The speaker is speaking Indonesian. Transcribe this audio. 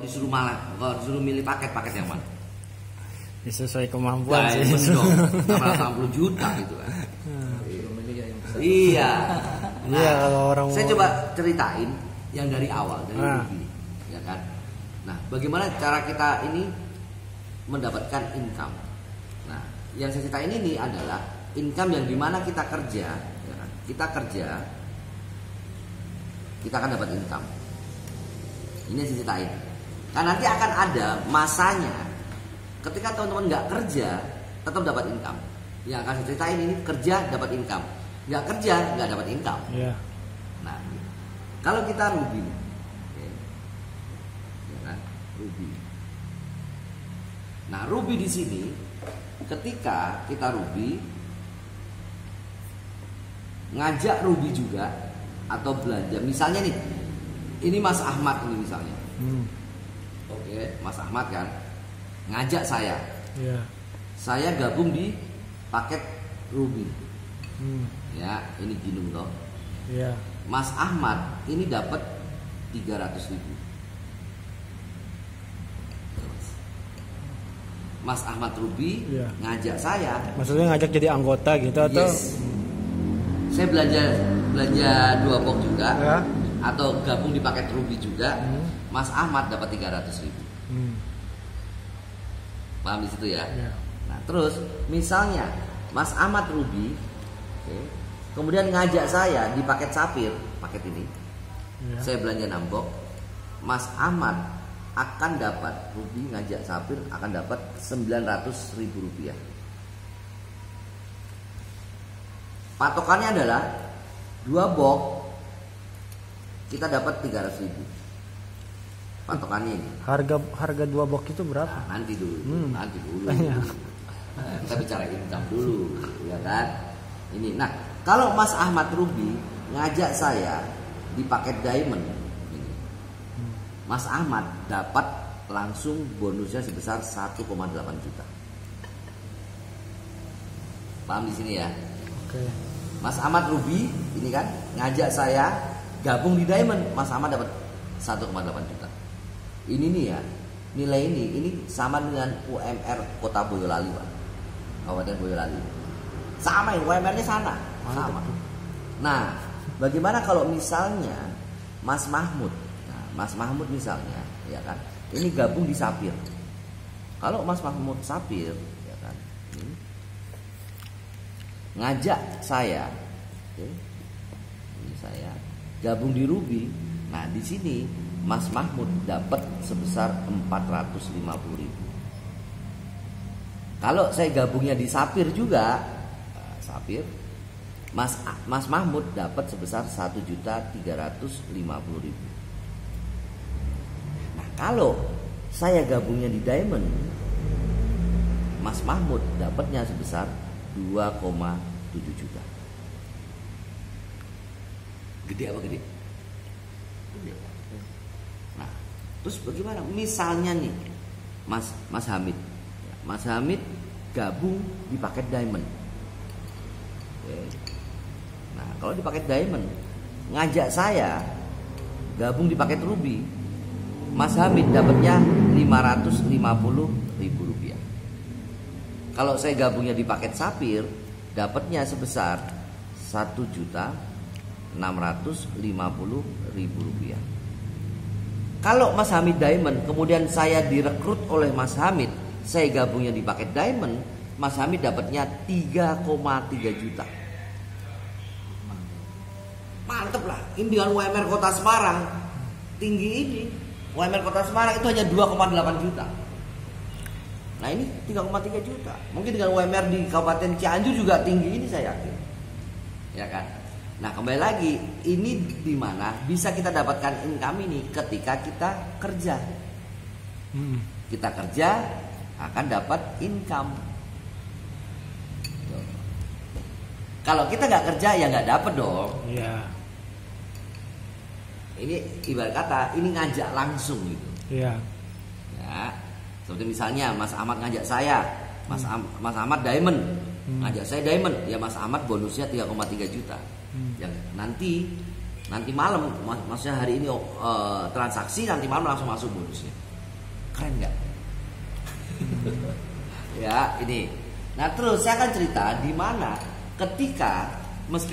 disuruh disuruh milih paket yang mana? Sesuai kemampuan Nah, sih. dong, 680 juta gitu kan. Iya. Iya, kalau orang saya mau- coba ceritain yang dari awal, dari Ruby, ya kan. Nah, bagaimana cara kita ini mendapatkan income? Nah, yang saya ceritain ini adalah income yang dimana kita kerja, ya kan? Kita kerja, kita akan dapat income. Ini yang saya ceritain. Kan nanti akan ada masanya, ketika teman-teman nggak kerja, tetap dapat income. Yang akan saya ceritain ini kerja dapat income, nggak kerja nggak dapat income. Iya. Nah, kalau kita rugi, oke, ya kan, rugi. Nah, rugi di sini, ketika kita rugi, ngajak rugi juga atau belanja. Misalnya nih, ini Mas Ahmad ini misalnya, oke, Mas Ahmad kan, ngajak saya, Iya. saya gabung di paket rugi, Hmm. ya, ini ginung toh. Iya. Mas Ahmad ini dapat 300.000. Mas Ahmad Ruby Iya. ngajak saya. Maksudnya ngajak jadi anggota gitu atau? Yes. Saya belanja 2 box juga, Ya. atau gabung di paket Ruby juga. Hmm. Mas Ahmad dapat 300.000. Hmm. Paham di situ ya? Iya. Nah, terus misalnya Mas Ahmad Ruby, oke, kemudian ngajak saya di paket Sapir, paket ini. Iya. Saya belanja 6 box. Mas Ahmad akan dapat, Ruby ngajak Sapir akan dapat 900.000 rupiah. Patokannya adalah 2 box kita dapat 300.000. Patokannya ini. Harga 2 box itu berapa? Nah, nanti dulu, nanti dulu. Iya. Kita bicara income dulu, ya kan? Ini. Nah, kalau Mas Ahmad Ruby ngajak saya di paket Diamond, ini, Mas Ahmad dapat langsung bonusnya sebesar 1,8 juta. Paham di sini ya? Oke. Mas Ahmad Ruby ini kan ngajak saya gabung di Diamond, Mas Ahmad dapat 1,8 juta. Ini nih ya, nilai ini sama dengan UMR Kota Boyolali, Pak. Kabupaten Boyolali. Sama ya, UMR-nya sana, sama. Nah, bagaimana kalau misalnya Mas Mahmud, nah, Mas Mahmud misalnya, ya kan, ini gabung di Sapir. Kalau Mas Mahmud Sapir, ya kan, ngajak saya, oke, ini saya gabung di Ruby. Nah, di sini Mas Mahmud dapat sebesar 450.000. Kalau saya gabungnya di Sapir juga, nah, Sapir, Mas Mahmud dapat sebesar 1.350.000. Nah, kalau saya gabungnya di Diamond, Mas Mahmud dapatnya sebesar 2,7 juta. Gede apa gede? Gede. Nah, terus bagaimana? Misalnya nih, Mas Hamid, Mas Hamid gabung di paket Diamond. Oke. Nah, kalau di paket Diamond ngajak saya gabung di paket Ruby, Mas Hamid dapatnya 550.000 rupiah. Kalau saya gabungnya di paket Sapir, dapatnya sebesar 1.650.000 rupiah. Kalau Mas Hamid Diamond, kemudian saya direkrut oleh Mas Hamid, saya gabungnya di paket Diamond, Mas Hamid dapatnya 3,3 juta. Mantep lah, ini dengan UMR Kota Semarang tinggi ini. UMR Kota Semarang itu hanya 2,8 juta. Nah, ini 3,3 juta. Mungkin dengan UMR di Kabupaten Cianjur juga tinggi ini, saya yakin. Ya kan? Nah, kembali lagi, ini di mana bisa kita dapatkan income ini ketika kita kerja. Kita kerja akan dapat income. Tuh. Kalau kita nggak kerja ya nggak dapat dong. Iya. Ini ibarat kata ini ngajak langsung gitu. Iya. Ya, seperti misalnya Mas Ahmad ngajak saya, Mas Ahmad Diamond, ngajak saya Diamond, ya Mas Ahmad bonusnya 3,3 juta. Yang nanti malam, maksudnya hari ini transaksi, nanti malam langsung masuk bonusnya. Keren nggak? Ya ini. Nah terus saya akan cerita di mana ketika meski